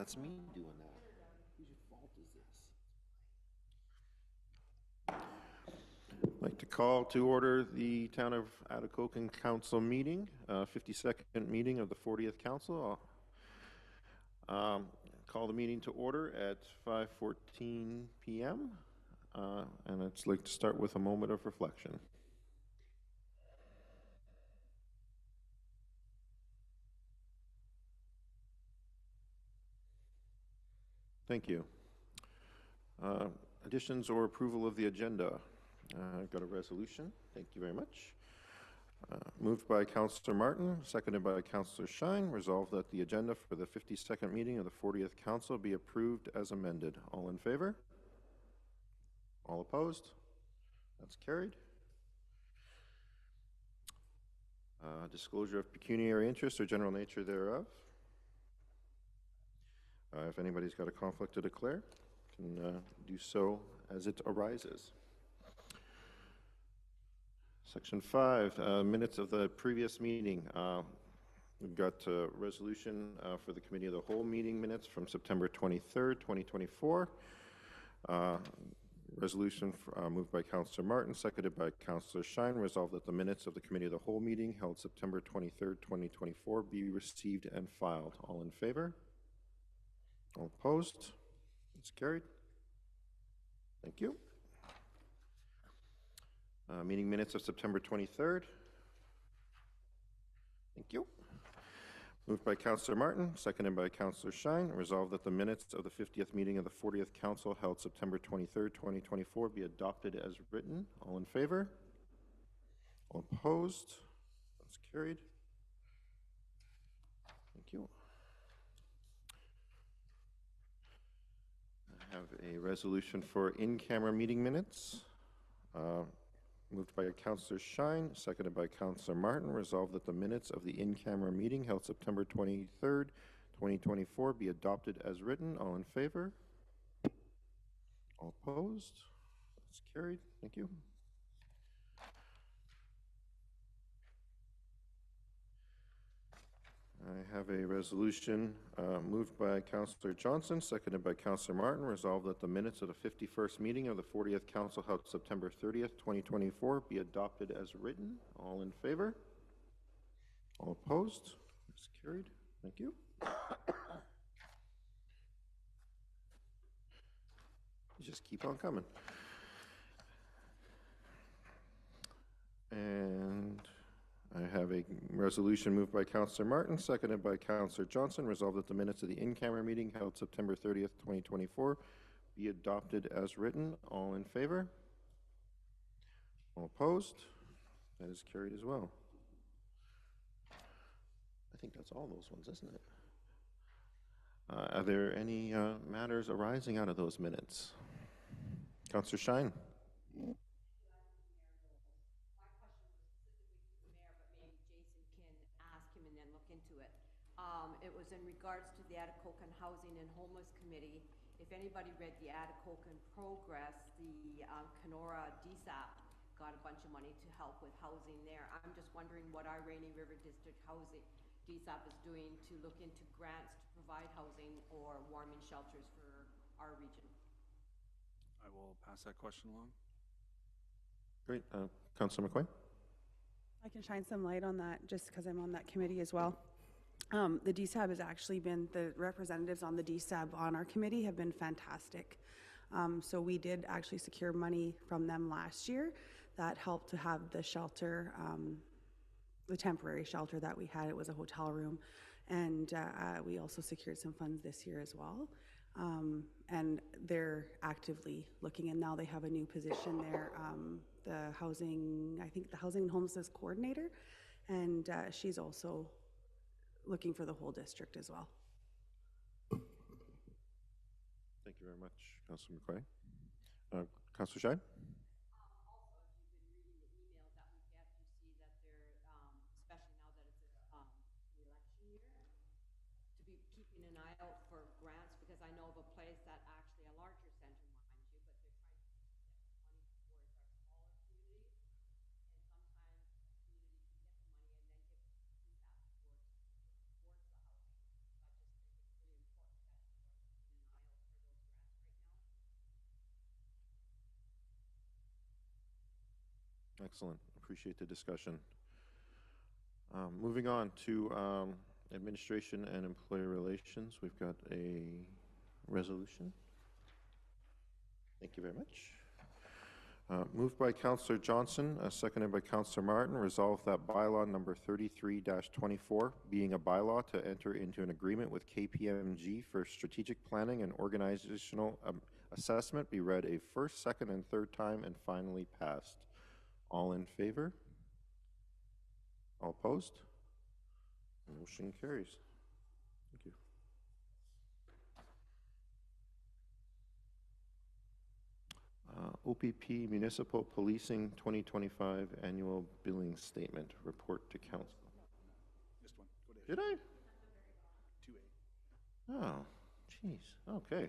That's me doing that. Whose fault is this? I'd like to call to order the Town of Atikokan Council meeting, 52nd meeting of the 40th Council. Call the meeting to order at 5:14 p.m. And I'd like to start with a moment of reflection. Thank you. Additions or approval of the agenda. I've got a resolution. Thank you very much. Moved by Councillor Martin, seconded by Councillor Shine. Resolved that the agenda for the 52nd meeting of the 40th Council be approved as amended. All in favor? All opposed? That's carried. Disclosure of pecuniary interest or general nature thereof. If anybody's got a conflict to declare, can do so as it arises. Section 5, minutes of the previous meeting. We've got a resolution for the Committee of the Whole meeting minutes from September 23rd, 2024. Resolution moved by Councillor Martin, seconded by Councillor Shine. Resolved that the minutes of the Committee of the Whole meeting held September 23rd, 2024 be received and filed. All in favor? All opposed? It's carried. Thank you. Meeting minutes of September 23rd. Thank you. Moved by Councillor Martin, seconded by Councillor Shine. Resolved that the minutes of the 50th meeting of the 40th Council held September 23rd, 2024 be adopted as written. All in favor? All opposed? That's carried. Thank you. I have a resolution for in-camera meeting minutes. Moved by Councillor Shine, seconded by Councillor Martin. Resolved that the minutes of the in-camera meeting held September 23rd, 2024 be adopted as written. All in favor? All opposed? That's carried. Thank you. I have a resolution moved by Councillor Johnson, seconded by Councillor Martin. Resolved that the minutes of the 51st meeting of the 40th Council held September 30th, 2024 be adopted as written. All in favor? All opposed? It's carried. Thank you. You just keep on coming. And I have a resolution moved by Councillor Martin, seconded by Councillor Johnson. Resolved that the minutes of the in-camera meeting held September 30th, 2024 be adopted as written. All in favor? All opposed? That is carried as well. I think that's all those ones, isn't it? Are there any matters arising out of those minutes? Councillor Shine. It was in regards to the Atikokan Housing and Homeless Committee. If anybody read the Atikokan Progress, the Kenora DSAP got a bunch of money to help with housing there. I'm just wondering what our Rainy River District Housing DSAP is doing to look into grants to provide housing or warming shelters for our region. I will pass that question along. Great. Councillor McQuay. I can shine some light on that just because I'm on that committee as well. The DSAB has actually been, the representatives on the DSAB on our committee have been fantastic. So we did actually secure money from them last year that helped to have the shelter, the temporary shelter that we had. It was a hotel room. And we also secured some funds this year as well. And they're actively looking, and now they have a new position there, the housing, I think the Housing and Homelessness Coordinator. And she's also looking for the whole district as well. Thank you very much, Councillor McQuay. Councillor Shine? Also, if you've been reading the emails that we get, you see that they're, especially now that it's an election year, to be keeping an eye out for grants, because I know of a place that actually, a larger center, mind you, but they're trying to get money towards our smaller communities, and sometimes a community can get the money and then give that towards the housing. So I just think it's really important that Excellent. Appreciate the discussion. Moving on to administration and employee relations, we've got a resolution. Thank you very much. Moved by Councillor Johnson, seconded by Councillor Martin, resolve that bylaw number 33-24, being a bylaw to enter into an agreement with KPMG for strategic planning and organizational assessment, be read a first, second, and third time and finally passed. All in favor? All opposed? Motion carries. Thank you. OPP Municipal Policing 2025 Annual Billing Statement Report to Council. Missed one. Go to Did I? 2A. Oh, jeez. Okay.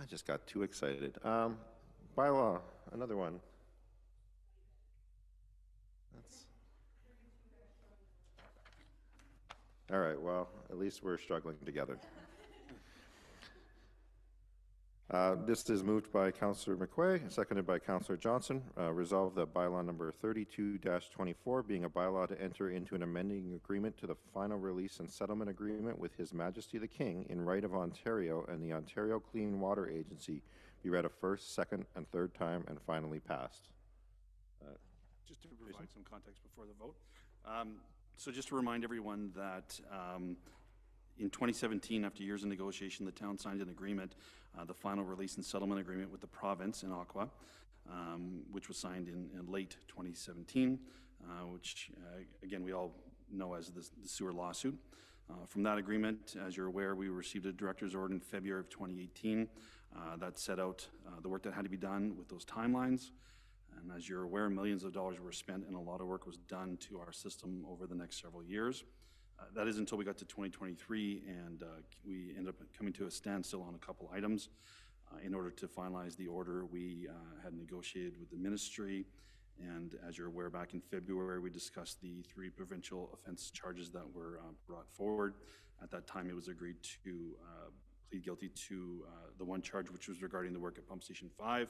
I just got too excited. Bylaw, another one. That's all right. Well, at least we're struggling together. This is moved by Councillor McQuay, seconded by Councillor Johnson. Resolve that bylaw number 32-24, being a bylaw to enter into an amending agreement to the final release and settlement agreement with His Majesty the King in right of Ontario and the Ontario Clean Water Agency, be read a first, second, and third time and finally passed. Just to provide some context before the vote. So just to remind everyone that in 2017, after years of negotiation, the town signed an agreement, the final release and settlement agreement with the province in Ottawa, which was signed in late 2017, which again, we all know as the sewer lawsuit. From that agreement, as you're aware, we received a director's order in February of 2018 that set out the work that had to be done with those timelines. And as you're aware, millions of dollars were spent and a lot of work was done to our system over the next several years. That is until we got to 2023 and we ended up coming to a standstill on a couple items. In order to finalize the order, we had negotiated with the ministry, and as you're aware, back in February, we discussed the 3 provincial offense charges that were brought forward. At that time, it was agreed to plead guilty to the one charge, which was regarding the work at Pump Station 5.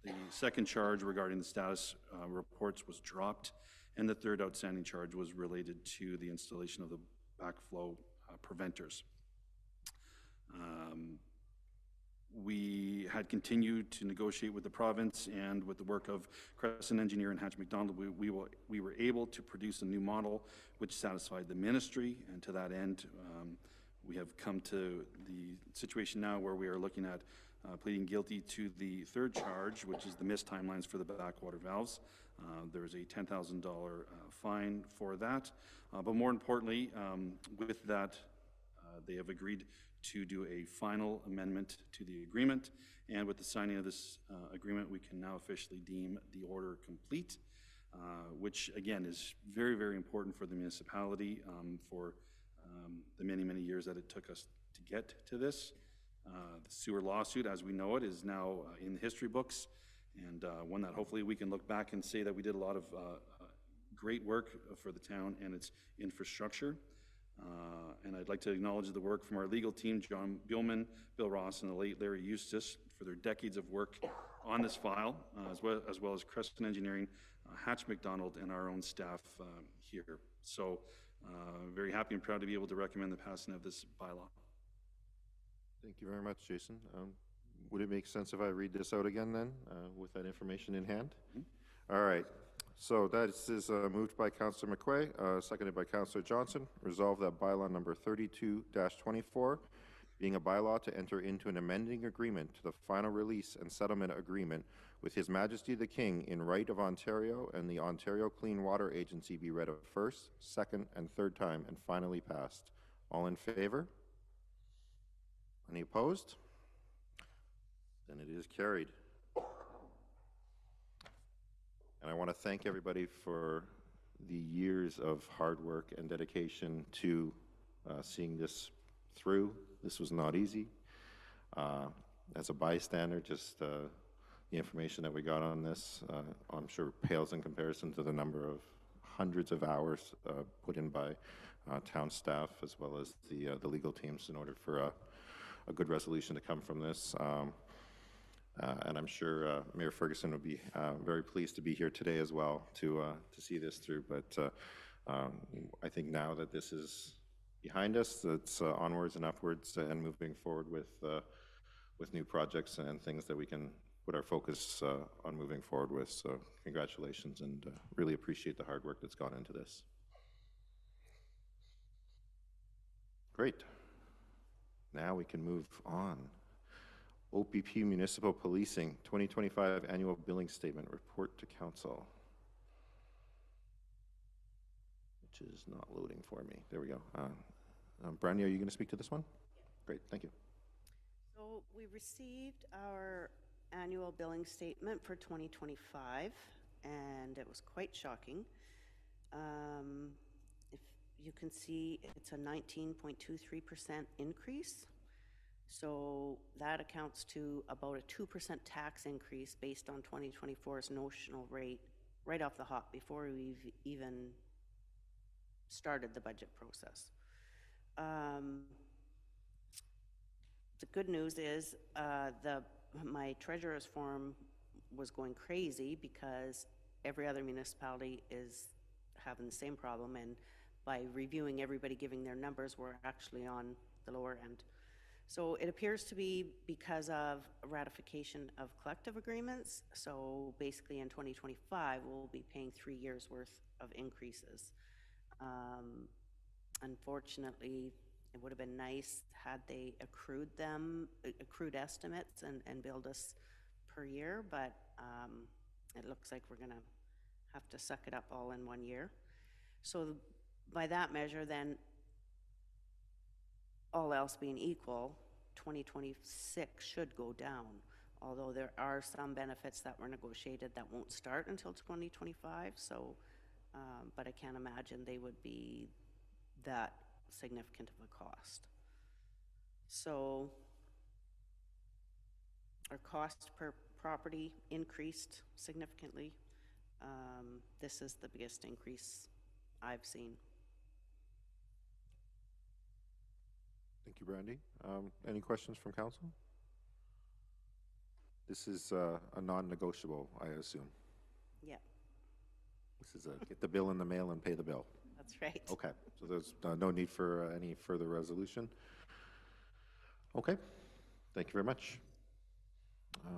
The second charge regarding the status reports was dropped, and the third outstanding charge was related to the installation of the backflow preventers. We had continued to negotiate with the province, and with the work of Crescent Engineer and Hatch McDonald, we were able to produce a new model which satisfied the ministry, and to that end, we have come to the situation now where we are looking at pleading guilty to the third charge, which is the missed timelines for the backwater valves. There is a $10,000 fine for that. But more importantly, with that, they have agreed to do a final amendment to the agreement. And with the signing of this agreement, we can now officially deem the order complete, which again is very, very important for the municipality for the many, many years that it took us to get to this. The sewer lawsuit, as we know it, is now in the history books, and one that hopefully we can look back and say that we did a lot of great work for the town and its infrastructure. And I'd like to acknowledge the work from our legal team, John Bielman, Bill Ross, and the late Larry Eustace, for their decades of work on this file, as well as Crescent Engineering, Hatch McDonald, and our own staff here. So very happy and proud to be able to recommend the passing of this bylaw. Thank you very much, Jason. Would it make sense if I read this out again then, with that information in hand? Mm-hmm. All right. So that is moved by Councillor McQuay, seconded by Councillor Johnson. Resolve that bylaw number 32-24, being a bylaw to enter into an amending agreement to the final release and settlement agreement with His Majesty the King in right of Ontario and the Ontario Clean Water Agency, be read a first, second, and third time and finally passed. All in favor? Any opposed? Then it is carried. And I want to thank everybody for the years of hard work and dedication to seeing this through. This was not easy. As a bystander, just the information that we got on this, I'm sure pales in comparison to the number of hundreds of hours put in by town staff as well as the legal teams in order for a good resolution to come from this. And I'm sure Mayor Ferguson would be very pleased to be here today as well to see this through. But I think now that this is behind us, it's onwards and upwards and moving forward with new projects and things that we can put our focus on moving forward with. So congratulations, and really appreciate the hard work that's gone into this. Great. Now we can move on. OPP Municipal Policing 2025 Annual Billing Statement Report to Council. Which is not loading for me. There we go. Brandy, are you going to speak to this one? Great, thank you. So we received our annual billing statement for 2025, and it was quite shocking. If you can see, it's a 19.23% increase. So that accounts to about a 2% tax increase based on 2024's notional rate right off the hop before we've even started the budget process. The good news is my treasurer's form was going crazy because every other municipality is having the same problem, and by reviewing everybody giving their numbers, we're actually on the lower end. So it appears to be because of ratification of collective agreements. So basically in 2025, we'll be paying 3 years worth of increases. Unfortunately, it would have been nice had they accrued estimates and billed us per year, but it looks like we're gonna have to suck it up all in 1 year. So by that measure, then, all else being equal, 2026 should go down, although there are some benefits that were negotiated that won't start until 2025. So, but I can't imagine they would be that significant of a cost. So our cost per property increased significantly. This is the biggest increase I've seen. Thank you, Brandy. Any questions from council? This is a non-negotiable, I assume. Yeah, This is a get the bill in the mail and pay the bill. that's right. Okay, so there's no need for any further resolution. Okay, thank you very much.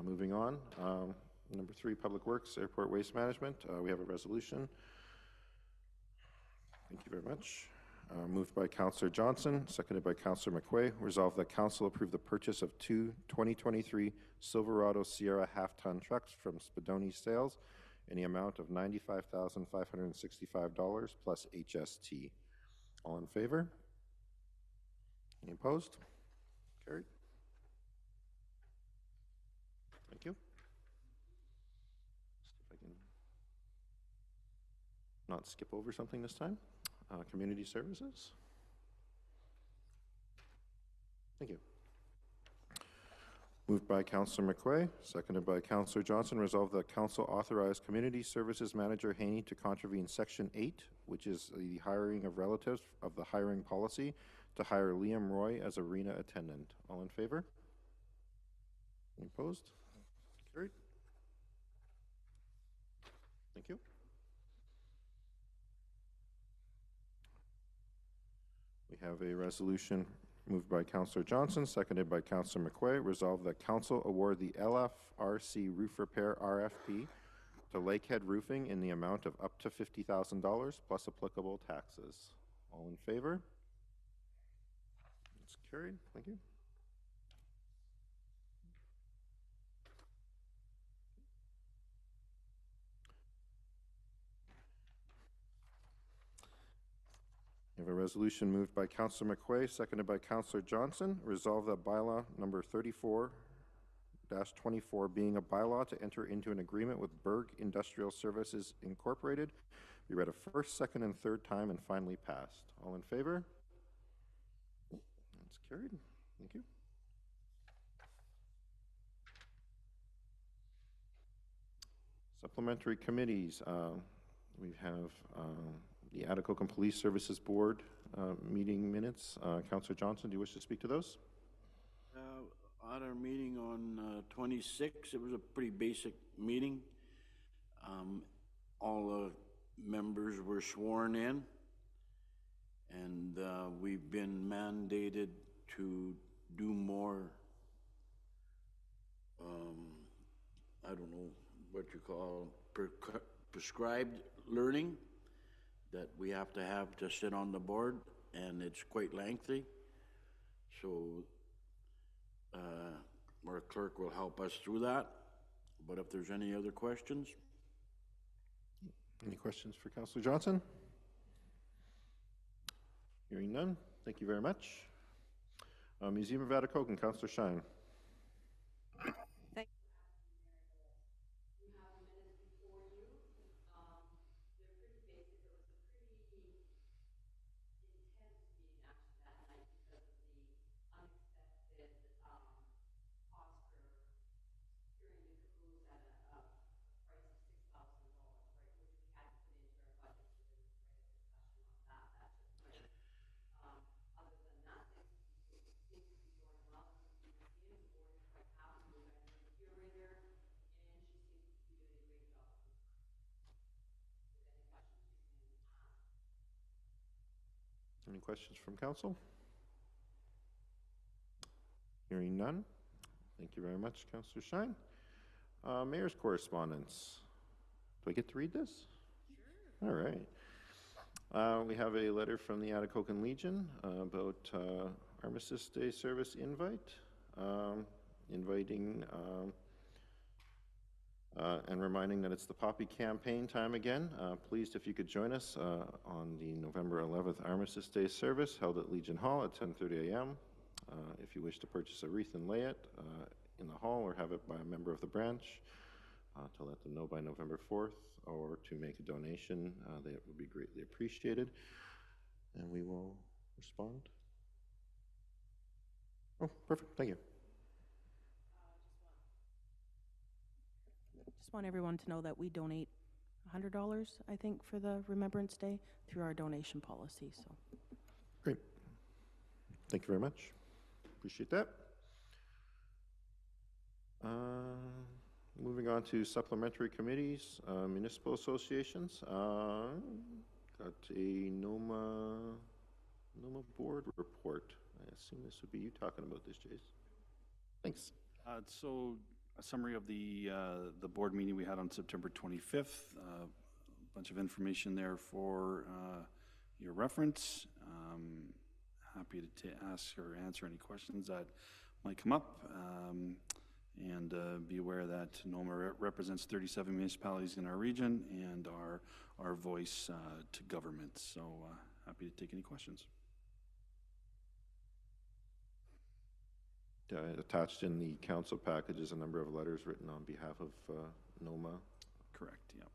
Moving on, number 3, Public Works, Airport Waste Management. We have a resolution. Thank you very much. Moved by Councillor Johnson, seconded by Councillor McQuay. Resolved that Council approve the purchase of 2 2023 Silverado Sierra half-ton trucks from Spadoni Sales in the amount of $95,565 plus HST. All in favor? Any opposed? Carried. Thank you. See if I can not skip over something this time. Community Services. Thank you. Moved by Councillor McQuay, seconded by Councillor Johnson. Resolved that Council authorize Community Services Manager Haney to contravene Section 8, which is the hiring of relatives of the hiring policy, to hire Liam Roy as arena attendant. All in favor? Any opposed? Carried. Thank you. We have a resolution moved by Councillor Johnson, seconded by Councillor McQuay. Resolved that Council award the LFRC roof repair RFP to Lakehead Roofing in the amount of up to $50,000 plus applicable taxes. All in favor? It's carried. Thank you. We have a resolution moved by Councillor McQuay, seconded by Councillor Johnson. Resolve that bylaw number 34-24 being a bylaw to enter into an agreement with Berg Industrial Services Incorporated be read a first, second, and third time and finally passed. All in favor? That's carried. Thank you. Supplementary committees. We have the Atikokan Police Services Board meeting minutes. Councillor Johnson, do you wish to speak to those? at our meeting on 26. It was a pretty basic meeting. All the members were sworn in, and we've been mandated to do more, I don't know what you call, prescribed learning that we have to sit on the board, and it's quite lengthy. So our clerk will help us through that. But if there's any other questions? Any questions for Councillor Johnson? Hearing none, thank you very much. Museum of Atikokan, Councillor Shine. Thank Any questions from council? Hearing none. Thank you very much, Councillor Shine. Mayor's correspondence. Do I get to read this? Sure. All right. We have a letter from the Atikokan Legion about Armistice Day service invite, inviting and reminding that it's the Poppy campaign time again. Pleased if you could join us on the November 11th Armistice Day service held at Legion Hall at 10:30 a.m. If you wish to purchase a wreath and lay it in the hall or have it by a member of the branch, to let them know by November 4th, or to make a donation, that would be greatly appreciated. And we will respond. Oh, perfect. Thank you. Just want everyone to know that we donate $100, I think, for the Remembrance Day through our donation policy. So, Great. Thank you very much. Appreciate that. Moving on to supplementary committees, municipal associations. Got a NOMA board report. I assume this would be you talking about this, Jace. Thanks. So a summary of the board meeting we had on September 25th. A bunch of information there for your reference. Happy to ask or answer any questions that might come up. And be aware that NOMA represents 37 municipalities in our region and our voice to government. So happy to take any questions. Attached in the council package is a number of letters written on behalf of NOMA. Correct, yeah.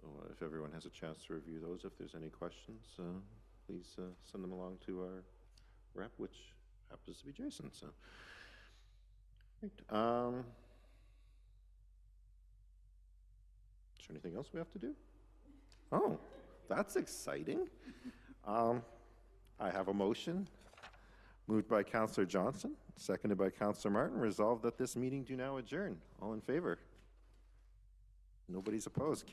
So if everyone has a chance to review those, if there's any questions, please send them along to our rep, which happens to be Jason. So, right. Is there anything else we have to do? Oh, that's exciting. I have a motion moved by Councillor Johnson, seconded by Councillor Martin. Resolved that this meeting do now adjourn. All in favor? Nobody's opposed.